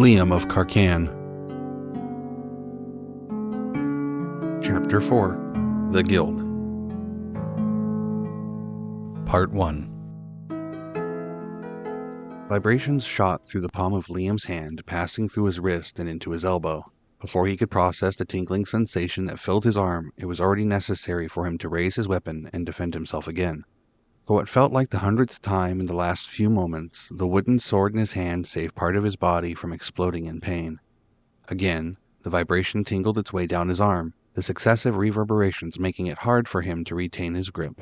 Liam of Carcanne. Chapter 4. The Guild. Part 1. Vibrations shot through the palm of Liam's hand, passing through his wrist and into his elbow. Before he could process the tingling sensation that filled his arm, it was already necessary for him to raise his weapon and defend himself again. For what felt like the 100th time in the last few moments, the wooden sword in his hand saved part of his body from exploding in pain. Again, the vibration tingled its way down his arm, the successive reverberations making it hard for him to retain his grip.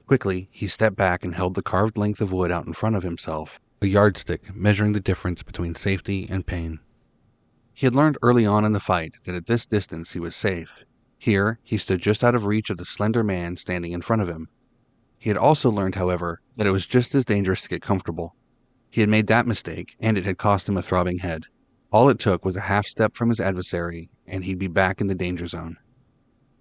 Quickly, he stepped back and held the carved length of wood out in front of himself, a yardstick measuring the difference between safety and pain. He had learned early on in the fight that at this distance he was safe. Here, he stood just out of reach of the slender man standing in front of him. He had also learned, however, that it was just as dangerous to get comfortable. He had made that mistake, and it had cost him a throbbing head. All it took was a half step from his adversary, and he'd be back in the danger zone.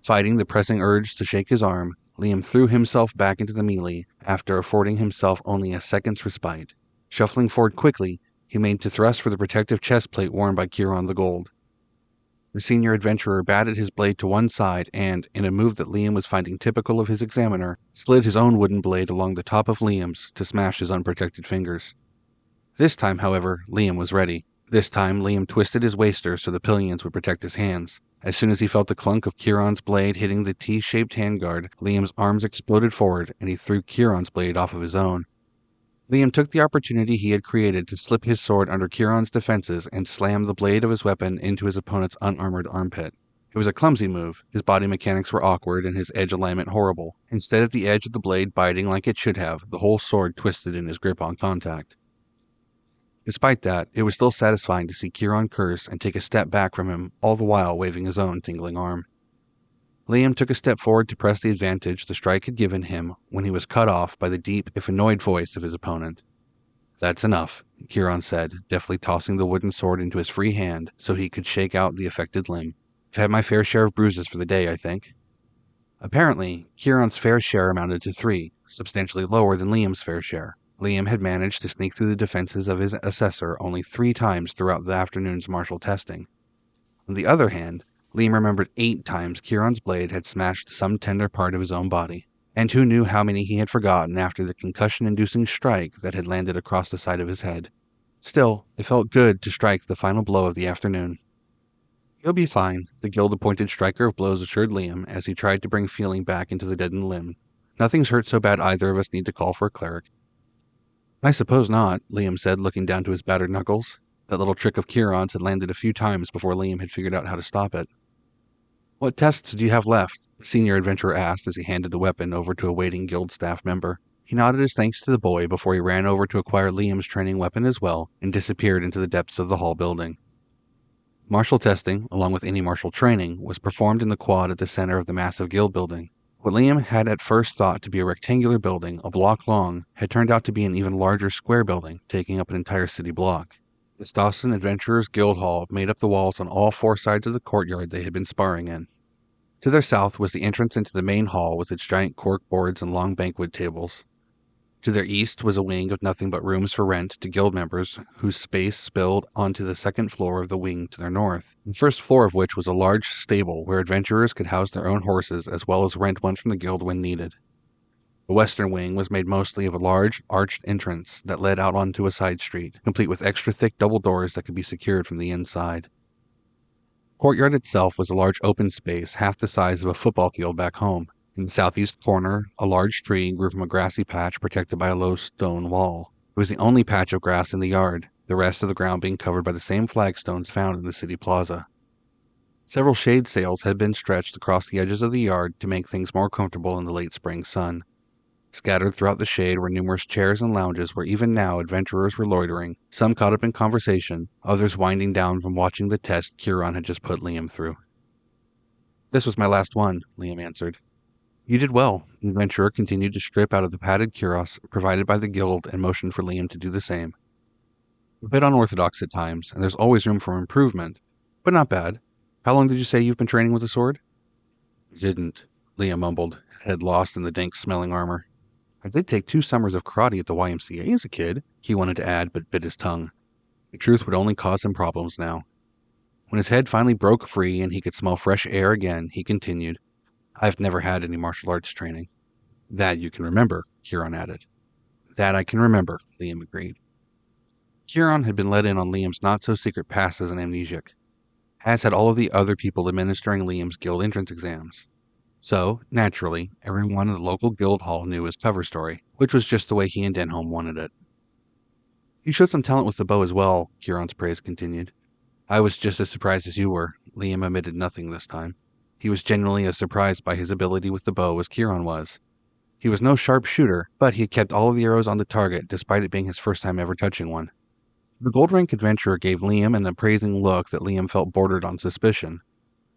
Fighting the pressing urge to shake his arm, Liam threw himself back into the melee after affording himself only a second's respite. Shuffling forward quickly, he made to thrust for the protective chest plate worn by Kieran the Gold. The senior adventurer batted his blade to one side and, in a move that Liam was finding typical of his examiner, slid his own wooden blade along the top of Liam's to smash his unprotected fingers. This time, however, Liam was ready. This time, Liam twisted his waster so the pillions would protect his hands. As soon as he felt the clunk of Kieran's blade hitting the T-shaped handguard, Liam's arms exploded forward and he threw Kieran's blade off of his own. Liam took the opportunity he had created to slip his sword under Kieran's defenses and slam the blade of his weapon into his opponent's unarmored armpit. It was a clumsy move, his body mechanics were awkward and his edge alignment horrible. Instead of the edge of the blade biting like it should have, the whole sword twisted in his grip on contact. Despite that, it was still satisfying to see Kieran curse and take a step back from him, all the while waving his own tingling arm. Liam took a step forward to press the advantage the strike had given him when he was cut off by the deep, if annoyed voice of his opponent. "That's enough," Kieran said, deftly tossing the wooden sword into his free hand so he could shake out the affected limb. "I've had my fair share of bruises for the day, I think." Apparently, Kieran's fair share amounted to 3, substantially lower than Liam's fair share. Liam had managed to sneak through the defenses of his assessor only 3 times throughout the afternoon's martial testing. On the other hand, Liam remembered 8 times Kieran's blade had smashed some tender part of his own body, and who knew how many he had forgotten after the concussion-inducing strike that had landed across the side of his head. Still, it felt good to strike the final blow of the afternoon. "You'll be fine," the guild-appointed striker of blows assured Liam as he tried to bring feeling back into the deadened limb. "Nothing's hurt so bad either of us need to call for a cleric." "I suppose not," Liam said, looking down to his battered knuckles. That little trick of Kieran's had landed a few times before Liam had figured out how to stop it. "What tests do you have left?" the senior adventurer asked as he handed the weapon over to a waiting guild staff member. He nodded his thanks to the boy before he ran over to acquire Liam's training weapon as well and disappeared into the depths of the hall building. Martial testing, along with any martial training, was performed in the quad at the center of the massive guild building. What Liam had at first thought to be a rectangular building a block long had turned out to be an even larger square building, taking up an entire city block. The Staussen Adventurers Guild Hall made up the walls on all 4 sides of the courtyard they had been sparring in. To their south was the entrance into the main hall with its giant cork boards and long banquet tables. To their east was a wing of nothing but rooms for rent to guild members, whose space spilled onto the second floor of the wing to their north, the first floor of which was a large stable where adventurers could house their own horses as well as rent one from the guild when needed. The western wing was made mostly of a large, arched entrance that led out onto a side street, complete with extra thick double doors that could be secured from the inside. The courtyard itself was a large open space half the size of a football field back home. In the southeast corner, a large tree grew from a grassy patch protected by a low stone wall. It was the only patch of grass in the yard, the rest of the ground being covered by the same flagstones found in the city plaza. Several shade sails had been stretched across the edges of the yard to make things more comfortable in the late spring sun. Scattered throughout the shade were numerous chairs and lounges where even now adventurers were loitering, some caught up in conversation, others winding down from watching the test Kieran had just put Liam through. "This was my last one," Liam answered. "You did well." The adventurer continued to strip out of the padded cuirass provided by the guild and motioned for Liam to do the same. "A bit unorthodox at times, and there's always room for improvement, but not bad. How long did you say you've been training with a sword?" "I didn't," Liam mumbled, his head lost in the dank-smelling armor. "I did take 2 summers of karate at the YMCA as a kid," he wanted to add but bit his tongue. The truth would only cause him problems now. When his head finally broke free and he could smell fresh air again, he continued, I've never had any martial arts training. That you can remember, Kieran added. That I can remember, Liam agreed. Kieran had been let in on Liam's not-so-secret past as an amnesiac, as had all of the other people administering Liam's guild entrance exams. So, naturally, everyone in the local guild hall knew his cover story, which was just the way he and Denholm wanted it. You showed some talent with the bow as well, Kieran's praise continued. I was just as surprised as you were. Liam admitted nothing this time. He was genuinely as surprised by his ability with the bow as Kieran was. He was no sharp shooter, but he had kept all of the arrows on the target despite it being his first time ever touching one. The gold rank adventurer gave Liam an appraising look that Liam felt bordered on suspicion.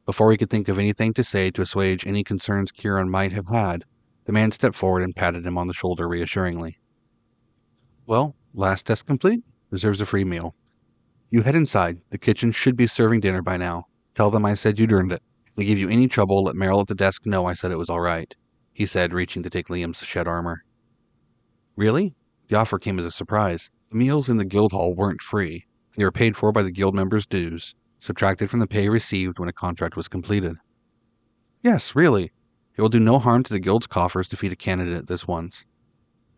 Before he could think of anything to say to assuage any concerns Kieran might have had, the man stepped forward and patted him on the shoulder reassuringly. Well, last test complete. Reserves a free meal. You head inside. The kitchen should be serving dinner by now. Tell them I said you'd earned it. If they give you any trouble, let Meryl at the desk know I said it was all right, he said, reaching to take Liam's shed armor. Really? The offer came as a surprise. The meals in the guild hall weren't free. They were paid for by the guild members' dues, subtracted from the pay received when a contract was completed. Yes, really. It will do no harm to the guild's coffers to feed a candidate this once.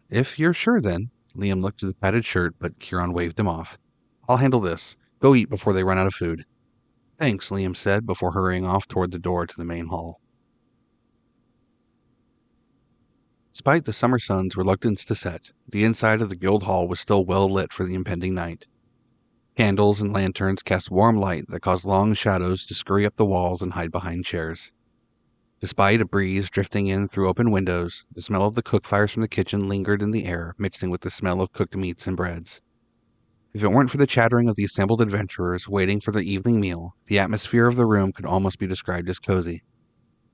If you're sure, then. Liam looked at the padded shirt, but Kieran waved him off. I'll handle this. Go eat before they run out of food. Thanks, Liam said before hurrying off toward the door to the main hall. Despite the summer sun's reluctance to set, the inside of the guild hall was still well lit for the impending night. Candles and lanterns cast warm light that caused long shadows to scurry up the walls and hide behind chairs. Despite a breeze drifting in through open windows, the smell of the cook fires from the kitchen lingered in the air, mixing with the smell of cooked meats and breads. If it weren't for the chattering of the assembled adventurers waiting for the evening meal, the atmosphere of the room could almost be described as cozy.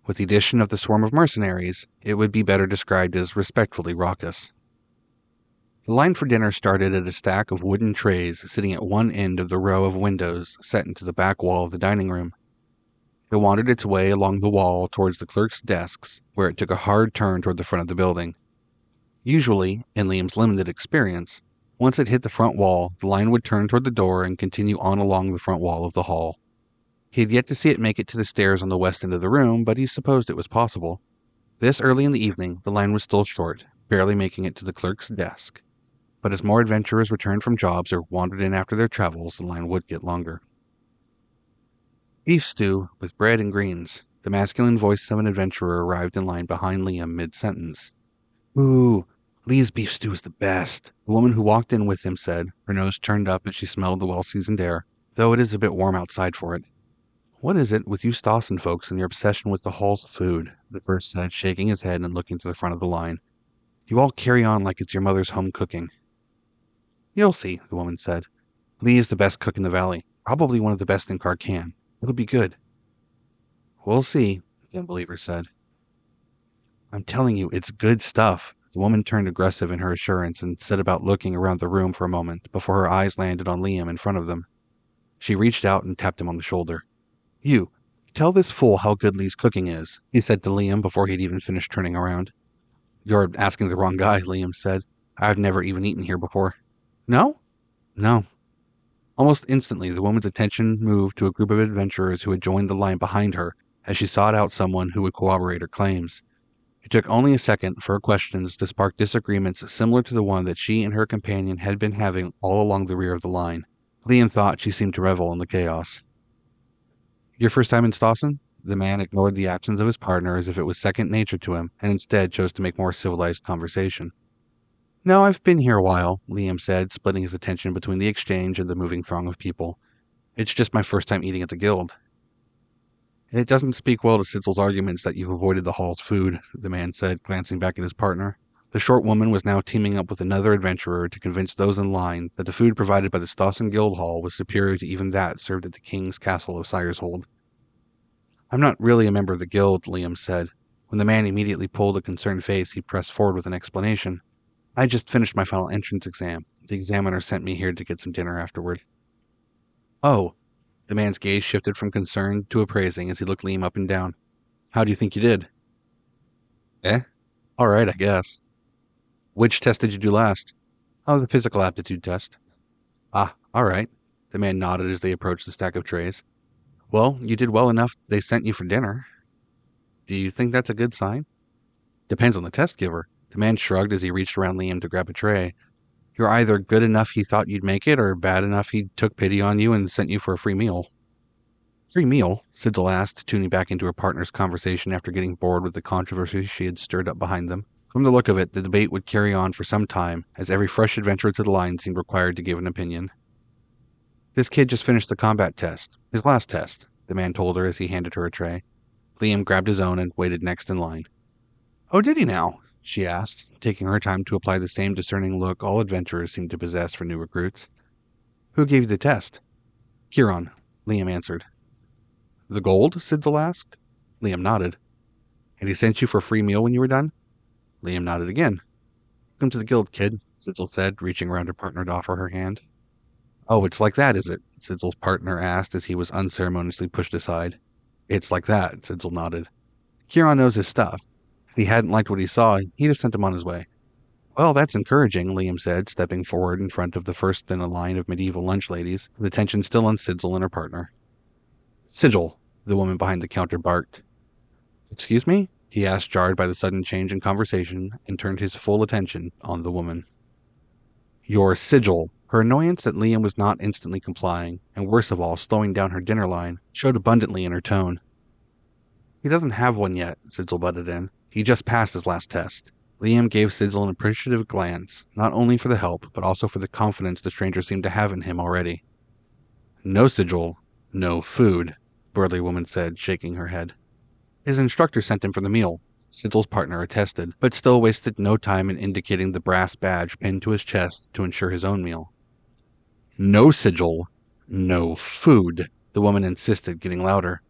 With the addition of the swarm of mercenaries, it would be better described as respectfully raucous. The line for dinner started at a stack of wooden trays sitting at one end of the row of windows set into the back wall of the dining room. It wandered its way along the wall towards the clerks' desks, where it took a hard turn toward the front of the building. Usually, in Liam's limited experience, once it hit the front wall, the line would turn toward the door and continue on along the front wall of the hall. He had yet to see it make it to the stairs on the west end of the room, but he supposed it was possible. This early in the evening, the line was still short, barely making it to the clerk's desk. But as more adventurers returned from jobs or wandered in after their travels, the line would get longer. Beef stew with bread and greens. The masculine voice of an adventurer arrived in line behind Liam mid-sentence. Ooh, Lee's beef stew is the best, the woman who walked in with him said, her nose turned up as she smelled the well-seasoned air, though it is a bit warm outside for it. What is it with you Stawson folks and your obsession with the hall's food? The first said, shaking his head and looking to the front of the line. You all carry on like it's your mother's home cooking. You'll see, the woman said. Lee is the best cook in the valley, probably one of the best in Carcanne. It'll be good. We'll see, the unbeliever said. I'm telling you, it's good stuff. The woman turned aggressive in her assurance and set about looking around the room for a moment before her eyes landed on Liam in front of them. She reached out and tapped him on the shoulder. You, tell this fool how good Lee's cooking is, he said to Liam before he'd even finished turning around. You're asking the wrong guy, Liam said. I've never even eaten here before. No? No. Almost instantly, the woman's attention moved to a group of adventurers who had joined the line behind her as she sought out someone who would corroborate her claims. It took only a second for her questions to spark disagreements similar to the one that she and her companion had been having all along the rear of the line. Liam thought she seemed to revel in the chaos. Your first time in Stawson? The man ignored the actions of his partner as if it was second nature to him, and instead chose to make more civilized conversation. No, I've been here a while, Liam said, splitting his attention between the exchange and the moving throng of people. It's just my first time eating at the guild. It doesn't speak well to Sitzel's arguments that you've avoided the hall's food, the man said, glancing back at his partner. The short woman was now teaming up with another adventurer to convince those in line that the food provided by the Stawson Guild Hall was superior to even that served at the King's Castle of Sireshold. I'm not really a member of the guild, Liam said. When the man immediately pulled a concerned face, he pressed forward with an explanation. I just finished my final entrance exam. The examiner sent me here to get some dinner afterward. Oh. The man's gaze shifted from concern to appraising as he looked Liam up and down. How do you think you did? All right, I guess. Which test did you do last? Oh, the physical aptitude test. Ah, all right. The man nodded as they approached the stack of trays. Well, you did well enough they sent you for dinner. Do you think that's a good sign? Depends on the test giver. The man shrugged as he reached around Liam to grab a tray. You're either good enough he thought you'd make it, or bad enough he took pity on you and sent you for a free meal. Free meal? Sidsel asked, tuning back into her partner's conversation after getting bored with the controversy she had stirred up behind them. From the look of it, the debate would carry on for some time, as every fresh adventurer to the line seemed required to give an opinion. This kid just finished the combat test. His last test, the man told her as he handed her a tray. Liam grabbed his own and waited next in line. Oh, did he now? She asked, taking her time to apply the same discerning look all adventurers seem to possess for new recruits. Who gave you the test? Huron, Liam answered. The gold? Sidsel asked. Liam nodded. And he sent you for a free meal when you were done? Liam nodded again. Welcome to the guild, kid, Sidsel said, reaching around her partner to offer her hand. Oh, it's like that, is it? Sidsel's partner asked as he was unceremoniously pushed aside. It's like that, Sidsel nodded. Huron knows his stuff. If he hadn't liked what he saw, he'd have sent him on his way. Well, that's encouraging, Liam said, stepping forward in front of the first in a line of medieval lunch ladies, with attention still on Sidsel and her partner. Sigil, the woman behind the counter barked. Excuse me? He asked, jarred by the sudden change in conversation, and turned his full attention on the woman. Your sigil. Her annoyance that Liam was not instantly complying, and worst of all, slowing down her dinner line, showed abundantly in her tone. He doesn't have one yet, Sidsel butted in. He just passed his last test. Liam gave Sidsel an appreciative glance, not only for the help, but also for the confidence the stranger seemed to have in him already. No sigil, no food, the burly woman said, shaking her head. His instructor sent him for the meal, Sidsel's partner attested, but still wasted no time in indicating the brass badge pinned to his chest to ensure his own meal. No sigil, no food, the woman insisted, getting louder.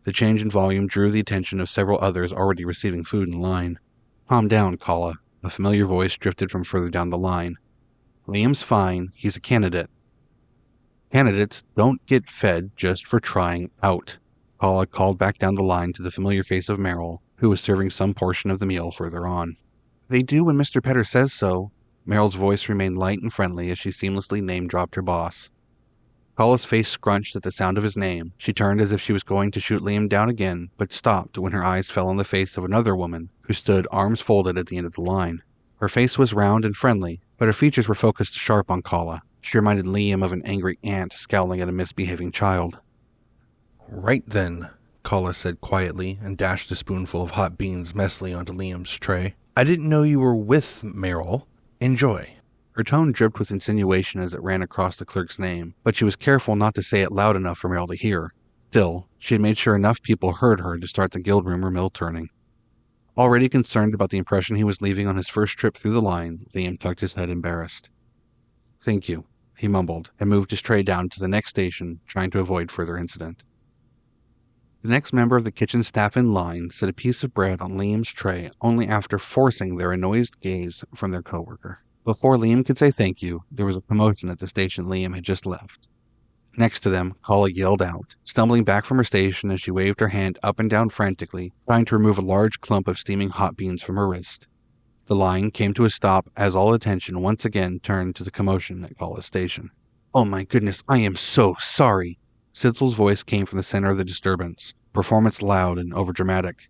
The change in volume drew the attention of several others already receiving food in line. Calm down, Kala, a familiar voice drifted from further down the line. Liam's fine, he's a candidate. Candidates don't get fed just for trying out. Kala called back down the line to the familiar face of Merrill, who was serving some portion of the meal further on. They do when Mr. Petter says so. Merrill's voice remained light and friendly as she seamlessly name-dropped her boss. Kala's face scrunched at the sound of his name. She turned as if she was going to shoot Liam down again, but stopped when her eyes fell on the face of another woman, who stood arms folded at the end of the line. Her face was round and friendly, but her features were focused sharp on Kala. She reminded Liam of an angry aunt scowling at a misbehaving child. Right then, Kala said quietly and dashed a spoonful of hot beans messily onto Liam's tray. I didn't know you were with Merrill. Enjoy. Her tone dripped with insinuation as it ran across the clerk's name, but she was careful not to say it loud enough for Merrill to hear. Still, she had made sure enough people heard her to start the guild rumor mill turning. Already concerned about the impression he was leaving on his first trip through the line, Liam tucked his head embarrassed. Thank you, he mumbled, and moved his tray down to the next station, trying to avoid further incident. The next member of the kitchen staff in line set a piece of bread on Liam's tray only after forcing their annoyed gaze from their coworker. Before Liam could say thank you, there was a commotion at the station Liam had just left. Next to them, Kala yelled out, stumbling back from her station as she waved her hand up and down frantically, trying to remove a large clump of steaming hot beans from her wrist. The line came to a stop as all attention once again turned to the commotion at Kala's station. Oh my goodness, I am so sorry. Sidsel's voice came from the center of the disturbance, performance loud and overdramatic.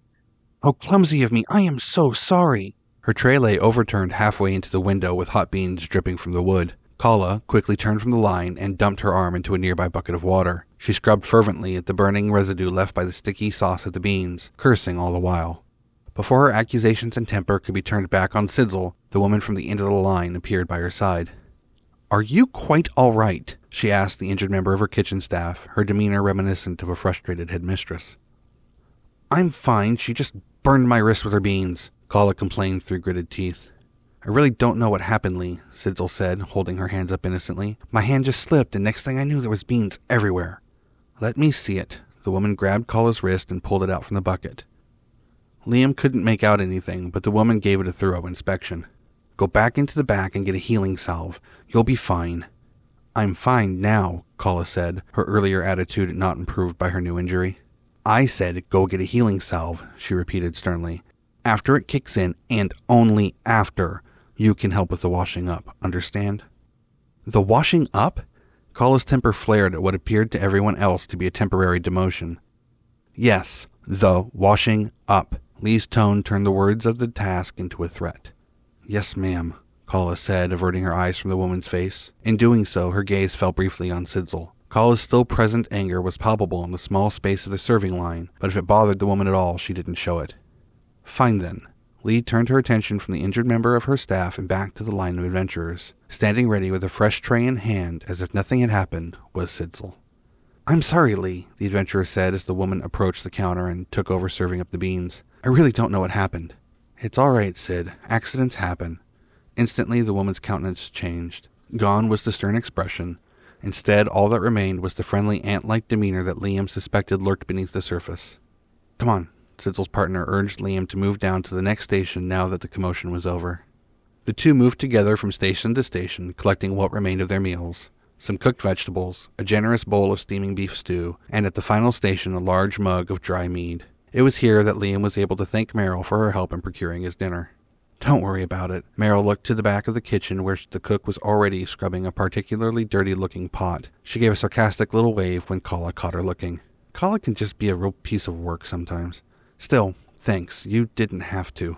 How clumsy of me, I am so sorry. Her tray lay overturned halfway into the window with hot beans dripping from the wood. Kala quickly turned from the line and dumped her arm into a nearby bucket of water. She scrubbed fervently at the burning residue left by the sticky sauce of the beans, cursing all the while. Before her accusations and temper could be turned back on Sidsel, the woman from the end of the line appeared by her side. Are you quite all right? She asked the injured member of her kitchen staff, her demeanor reminiscent of a frustrated headmistress. I'm fine, she just burned my wrist with her beans, Kala complained through gritted teeth. I really don't know what happened, Lee, Sidsel said, holding her hands up innocently. My hand just slipped, and next thing I knew there was beans everywhere. Let me see it. The woman grabbed Kala's wrist and pulled it out from the bucket. Liam couldn't make out anything, but the woman gave it a thorough inspection. Go back into the back and get a healing salve. You'll be fine. I'm fine now, Kala said, her earlier attitude not improved by her new injury. I said go get a healing salve, she repeated sternly. After it kicks in, and only after, you can help with the washing up, understand? The washing up? Kalla's temper flared at what appeared to everyone else to be a temporary demotion. Yes, the washing up. Lee's tone turned the words of the task into a threat. Yes, ma'am, Kalla said, averting her eyes from the woman's face. In doing so, her gaze fell briefly on Sidsel. Kalla's still present anger was palpable in the small space of the serving line, but if it bothered the woman at all, she didn't show it. Fine then. Lee turned her attention from the injured member of her staff and back to the line of adventurers. Standing ready with a fresh tray in hand, as if nothing had happened, was Sidsel. I'm sorry, Lee, the adventurer said as the woman approached the counter and took over serving up the beans. I really don't know what happened. It's all right, Sid. Accidents happen. Instantly, the woman's countenance changed. Gone was the stern expression. Instead, all that remained was the friendly ant-like demeanor that Liam suspected lurked beneath the surface. Come on, Sidsel's partner urged Liam to move down to the next station now that the commotion was over. The two moved together from station to station, collecting what remained of their meals. Some cooked vegetables, a generous bowl of steaming beef stew, and at the final station a large mug of dry mead. It was here that Liam was able to thank Meryl for her help in procuring his dinner. Don't worry about it. Meryl looked to the back of the kitchen where the cook was already scrubbing a particularly dirty-looking pot. She gave a sarcastic little wave when Kalla caught her looking. Kalla can just be a real piece of work sometimes. Still, thanks. You didn't have to.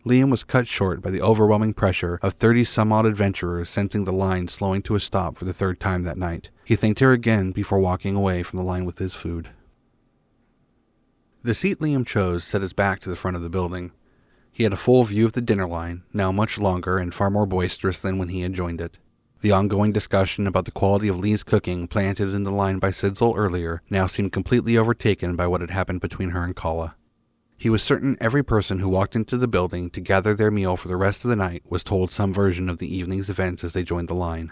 Liam was cut short by the overwhelming pressure of 30-some-odd adventurers sensing the line slowing to a stop for the third time that night. He thanked her again before walking away from the line with his food. The seat Liam chose set his back to the front of the building. He had a full view of the dinner line, now much longer and far more boisterous than when he had joined it. The ongoing discussion about the quality of Lee's cooking planted in the line by Sidsel earlier now seemed completely overtaken by what had happened between her and Kalla. He was certain every person who walked into the building to gather their meal for the rest of the night was told some version of the evening's events as they joined the line.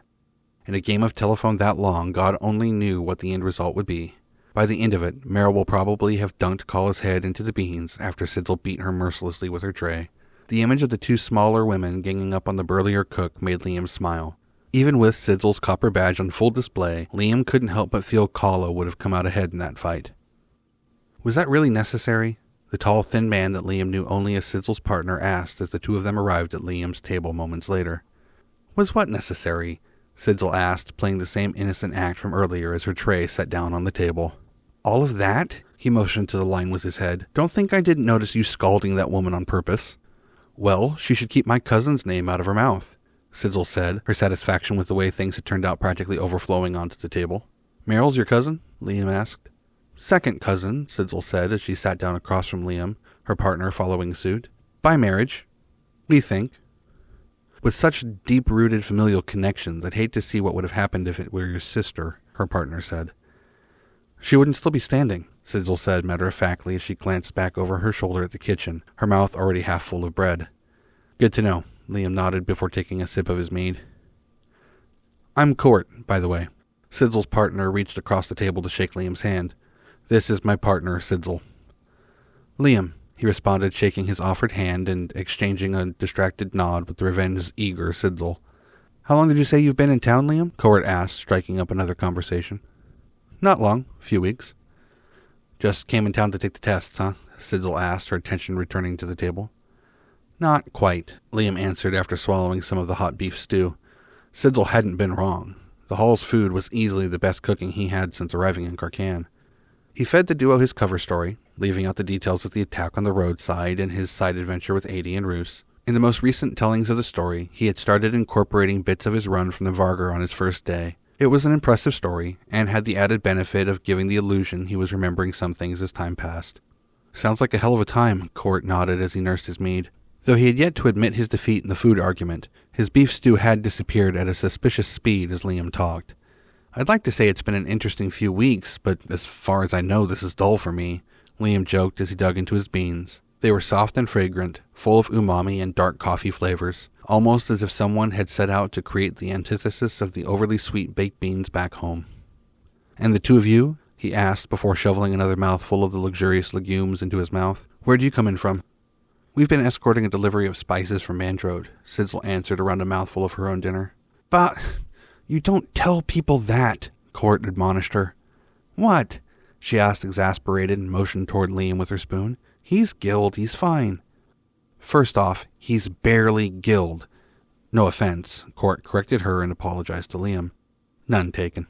In a game of telephone that long, God only knew what the end result would be. By the end of it, Meryl will probably have dunked Kalla's head into the beans after Sidsel beat her mercilessly with her tray. The image of the two smaller women ganging up on the burlier cook made Liam smile. Even with Sidsel's copper badge on full display, Liam couldn't help but feel Kalla would have come out ahead in that fight. Was that really necessary? The tall, thin man that Liam knew only as Sidsel's partner asked as the two of them arrived at Liam's table moments later. Was what necessary? Sidsel asked, playing the same innocent act from earlier as her tray set down on the table. All of that? He motioned to the line with his head. Don't think I didn't notice you scalding that woman on purpose. Well, she should keep my cousin's name out of her mouth, Sidsel said, her satisfaction with the way things had turned out practically overflowing onto the table. Meryl's your cousin? Liam asked. Second cousin, Sidsel said as she sat down across from Liam, her partner following suit. By marriage, we think. With such deep-rooted familial connections, I'd hate to see what would have happened if it were your sister, her partner said. She wouldn't still be standing, Sidsel said matter-of-factly as she glanced back over her shoulder at the kitchen, her mouth already half full of bread. Good to know, Liam nodded before taking a sip of his mead. I'm Court, by the way. Sidsel's partner reached across the table to shake Liam's hand. This is my partner, Sidsel. Liam, he responded, shaking his offered hand and exchanging a distracted nod with the revenge-eager Sidsel. How long did you say you've been in town, Liam? Court asked, striking up another conversation. Not long, a few weeks. Just came in town to take the tests, huh? Sidsel asked, her attention returning to the table. Not quite, Liam answered after swallowing some of the hot beef stew. Sidsel hadn't been wrong. The hall's food was easily the best cooking he had since arriving in Carcanne. He fed the duo his cover story, leaving out the details of the attack on the roadside and his side adventure with Adie and Roos. In the most recent tellings of the story, he had started incorporating bits of his run from the Vargar on his first day. It was an impressive story, and had the added benefit of giving the illusion he was remembering some things as time passed. Sounds like a hell of a time, Court nodded as he nursed his mead. Though he had yet to admit his defeat in the food argument, his beef stew had disappeared at a suspicious speed as Liam talked. I'd like to say it's been an interesting few weeks, but as far as I know, this is dull for me, Liam joked as he dug into his beans. They were soft and fragrant, full of umami and dark coffee flavors, almost as if someone had set out to create the antithesis of the overly sweet baked beans back home. And the two of you? He asked before shoveling another mouthful of the luxurious legumes into his mouth. Where do you come in from? We've been escorting a delivery of spices from Mandrode, Sidsel answered around a mouthful of her own dinner. But you don't tell people that, Court admonished her. What? She asked, exasperated, and motioned toward Liam with her spoon. He's gilled, he's fine. First off, he's barely gilled. No offense, Court corrected her and apologized to Liam. None taken.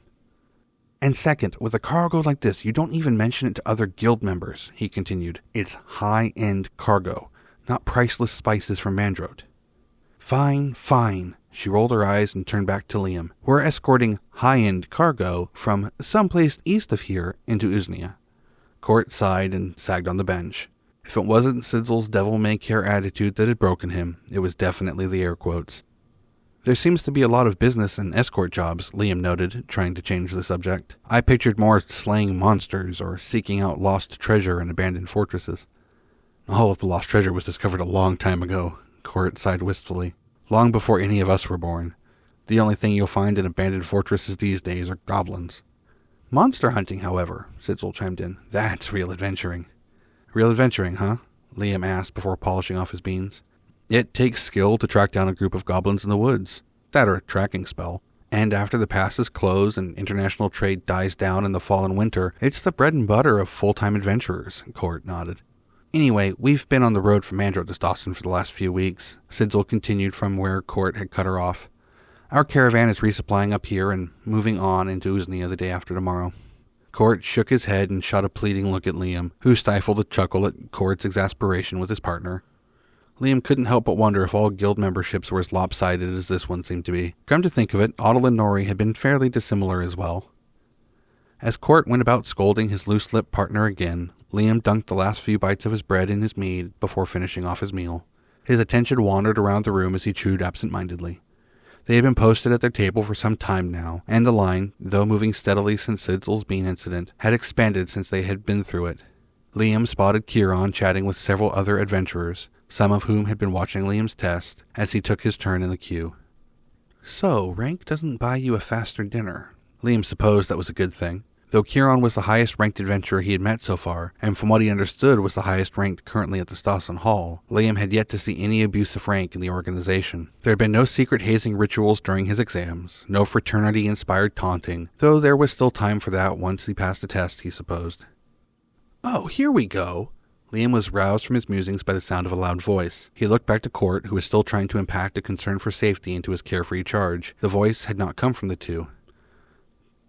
And second, with a cargo like this, you don't even mention it to other guild members, he continued. It's high-end cargo, not priceless spices from Mandrote. Fine, fine. She rolled her eyes and turned back to Liam. We're escorting high-end cargo from someplace east of here into Uznia. Court sighed and sagged on the bench. If it wasn't Sidzel's devil-may-care attitude that had broken him, it was definitely the air quotes. There seems to be a lot of business in escort jobs, Liam noted, trying to change the subject. I pictured more slaying monsters or seeking out lost treasure in abandoned fortresses. All of the lost treasure was discovered a long time ago, Court sighed wistfully. Long before any of us were born. The only thing you'll find in abandoned fortresses these days are goblins. Monster hunting, however, Sidzel chimed in. That's real adventuring. Real adventuring, huh? Liam asked before polishing off his beans. It takes skill to track down a group of goblins in the woods. That or a tracking spell. And after the passes close and international trade dies down in the fall and winter, it's the bread and butter of full-time adventurers, Court nodded. Anyway, we've been on the road from Mandrote to Dawson for the last few weeks, Sidzel continued from where Court had cut her off. Our caravan is resupplying up here and moving on into Uznia the day after tomorrow. Court shook his head and shot a pleading look at Liam, who stifled a chuckle at Court's exasperation with his partner. Liam couldn't help but wonder if all guild memberships were as lopsided as this one seemed to be. Come to think of it, Otto and Nori had been fairly dissimilar as well. As Court went about scolding his loose-lipped partner again, Liam dunked the last few bites of his bread in his mead before finishing off his meal. His attention wandered around the room as he chewed absent-mindedly. They had been posted at their table for some time now, and the line, though moving steadily since Sidzel's bean incident, had expanded since they had been through it. Liam spotted Kieran chatting with several other adventurers, some of whom had been watching Liam's test, as he took his turn in the queue. So, rank doesn't buy you a faster dinner. Liam supposed that was a good thing. Though Kieran was the highest-ranked adventurer he had met so far, and from what he understood was the highest-ranked currently at the Stassen Hall, Liam had yet to see any abuse of rank in the organization. There had been no secret hazing rituals during his exams, no fraternity-inspired taunting, though there was still time for that once he passed the test, he supposed. Oh, here we go! Liam was roused from his musings by the sound of a loud voice. He looked back to Court, who was still trying to impact a concern for safety into his carefree charge. The voice had not come from the two.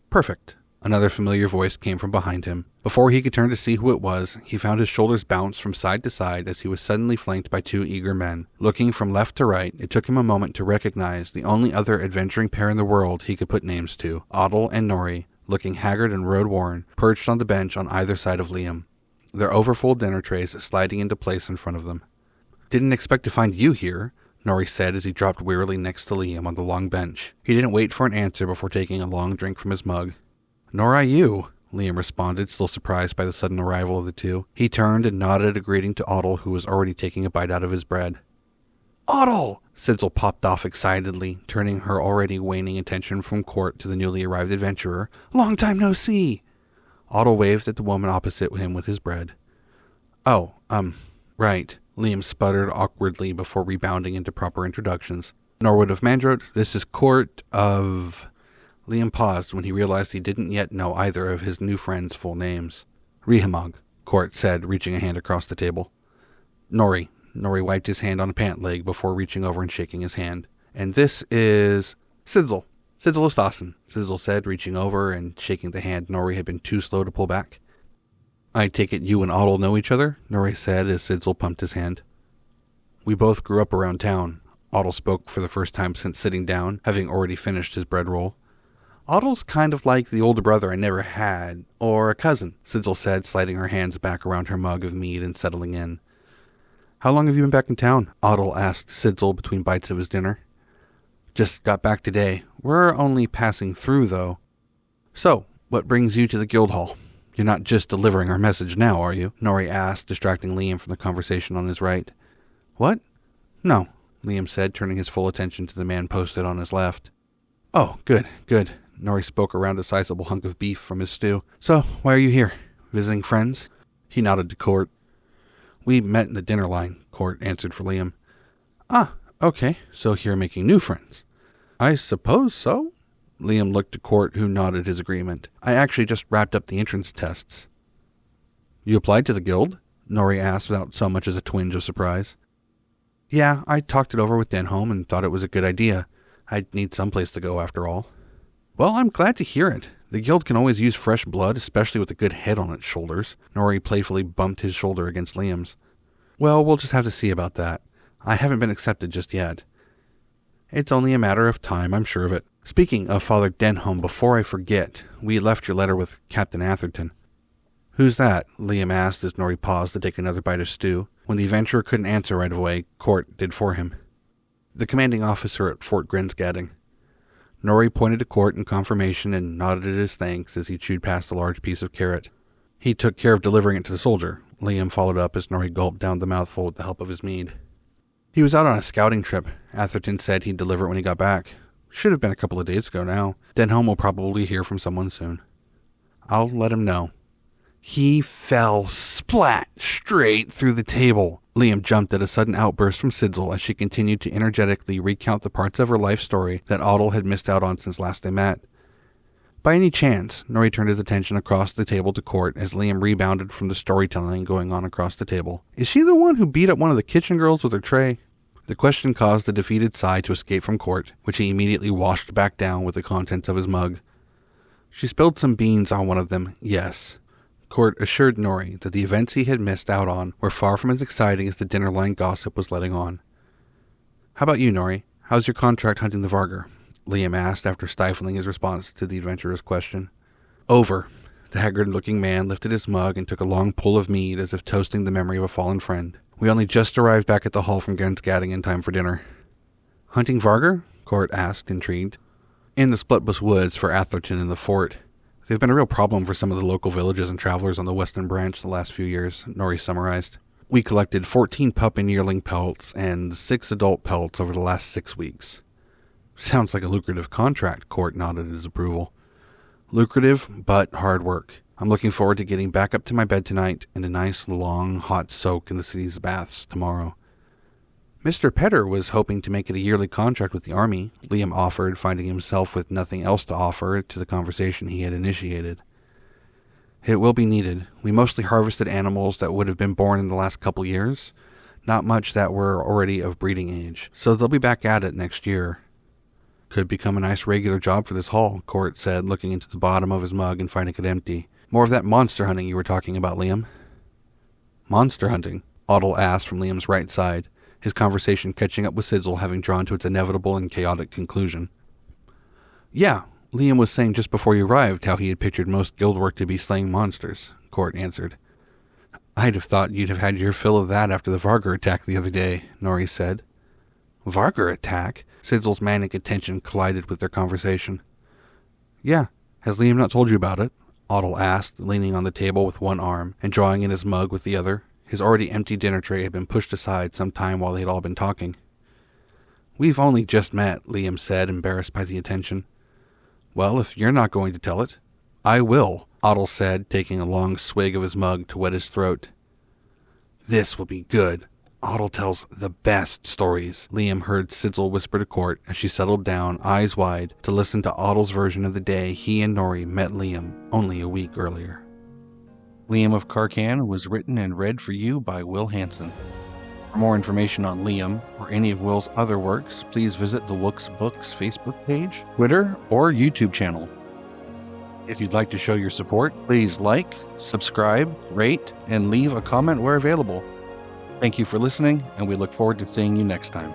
Perfect. Another familiar voice came from behind him. Before he could turn to see who it was, he found his shoulders bounce from side to side as he was suddenly flanked by two eager men. Looking from left to right, it took him a moment to recognize the only other adventuring pair in the world he could put names to, Otto and Nori, looking haggard and road-worn, perched on the bench on either side of Liam, their overfull dinner trays sliding into place in front of them. Didn't expect to find you here, Nori said as he dropped wearily next to Liam on the long bench. He didn't wait for an answer before taking a long drink from his mug. Nor I you, Liam responded, still surprised by the sudden arrival of the two. He turned and nodded a greeting to Otto, who was already taking a bite out of his bread. Otto! Sidzel popped off excitedly, turning her already waning attention from Court to the newly arrived adventurer. Long time no see! Otto waved at the woman opposite him with his bread. Oh, right, Liam sputtered awkwardly before rebounding into proper introductions. Norwood of Mandrote, this is Court of... Liam paused when he realized he didn't yet know either of his new friends' full names. Rihamog, Court said, reaching a hand across the table. Nori wiped his hand on a pant leg before reaching over and shaking his hand. And this is... Sidzel of Stassen, Sidzel said, reaching over and shaking the hand Nori had been too slow to pull back. I take it you and Otto know each other? Nori said as Sidzel pumped his hand. We both grew up around town. Otto spoke for the first time since sitting down, having already finished his bread roll. Otto's kind of like the older brother I never had, or a cousin, Sidzel said, sliding her hands back around her mug of mead and settling in. How long have you been back in town? Otto asked Sidzel between bites of his dinner. Just got back today. We're only passing through, though. So, what brings you to the guild hall? You're not just delivering our message now, are you? Nori asked, distracting Liam from the conversation on his right. What? No, Liam said, turning his full attention to the man posted on his left. Oh, good. Nori spoke around a sizable hunk of beef from his stew. So, why are you here? Visiting friends? He nodded to Court. We met in the dinner line, Court answered for Liam. Ah, okay, so you're making new friends. I suppose so? Liam looked to Court, who nodded his agreement. I actually just wrapped up the entrance tests. You applied to the guild? Nori asked without so much as a twinge of surprise. Yeah, I talked it over with Denholm and thought it was a good idea. I'd need someplace to go after all. Well, I'm glad to hear it. The guild can always use fresh blood, especially with a good head on its shoulders. Nori playfully bumped his shoulder against Liam's. Well, we'll just have to see about that. I haven't been accepted just yet. It's only a matter of time, I'm sure of it. Speaking of Father Denholm, before I forget, we left your letter with Captain Atherton. Who's that? Liam asked as Nori paused to take another bite of stew. When the adventurer couldn't answer right away, Court did for him. The commanding officer at Fort Grensgadding. Nori pointed to Court in confirmation and nodded his thanks as he chewed past a large piece of carrot. He took care of delivering it to the soldier. Liam followed up as Nori gulped down the mouthful with the help of his mead. He was out on a scouting trip. Atherton said he'd deliver it when he got back. Should have been a couple of days ago now. Denholm will probably hear from someone soon. I'll let him know. He fell splat straight through the table. Liam jumped at a sudden outburst from Sidsel as she continued to energetically recount the parts of her life story that Audel had missed out on since last they met. By any chance, Nori turned his attention across the table to Court as Liam rebounded from the storytelling going on across the table. Is she the one who beat up one of the kitchen girls with her tray? The question caused the defeated sigh to escape from Court, which he immediately washed back down with the contents of his mug. She spilled some beans on one of them, yes. Court assured Nori that the events he had missed out on were far from as exciting as the dinner line gossip was letting on. How about you, Nori? How's your contract hunting the Vargar? Liam asked after stifling his response to the adventurer's question. Over. The haggard-looking man lifted his mug and took a long pull of mead as if toasting the memory of a fallen friend. We only just arrived back at the hall from Grensgadding in time for dinner. Hunting Vargar? Court asked, intrigued. In the Splitbush Woods for Atherton and the fort. They've been a real problem for some of the local villages and travelers on the western branch the last few years, Nori summarized. We collected 14 pup and yearling pelts and 6 adult pelts over the last 6 weeks. Sounds like a lucrative contract, Court nodded his approval. Lucrative, but hard work. I'm looking forward to getting back up to my bed tonight and a nice, long, hot soak in the city's baths tomorrow. Mr. Petter was hoping to make it a yearly contract with the army, Liam offered, finding himself with nothing else to offer to the conversation he had initiated. It will be needed. We mostly harvested animals that would have been born in the last couple years, not much that were already of breeding age, so they'll be back at it next year. Could become a nice regular job for this hall, Court said, looking into the bottom of his mug and finding it empty. More of that monster hunting you were talking about, Liam. Monster hunting? Audel asked from Liam's right side, his conversation catching up with Sidsel having drawn to its inevitable and chaotic conclusion. Yeah, Liam was saying just before you arrived how he had pictured most guild work to be slaying monsters, Court answered. I'd have thought you'd have had your fill of that after the Vargar attack the other day, Nori said. Vargar attack? Sidsel's manic attention collided with their conversation. Yeah, has Liam not told you about it? Audel asked, leaning on the table with one arm and drawing in his mug with the other. His already empty dinner tray had been pushed aside some time while they had all been talking. We've only just met, Liam said, embarrassed by the attention. Well, if you're not going to tell it, I will, Audel said, taking a long swig of his mug to wet his throat. This will be good. Audel tells the best stories, Liam heard Sidsel whisper to Court as she settled down, eyes wide, to listen to Audel's version of the day he and Nori met Liam only a week earlier. Liam of Carcanne was written and read for you by Will Hansen. For more information on Liam or any of Will's other works, please visit the Wooks Books Facebook page, Twitter, or YouTube channel. If you'd like to show your support, please like, subscribe, rate, and leave a comment where available. Thank you for listening, and we look forward to seeing you next time.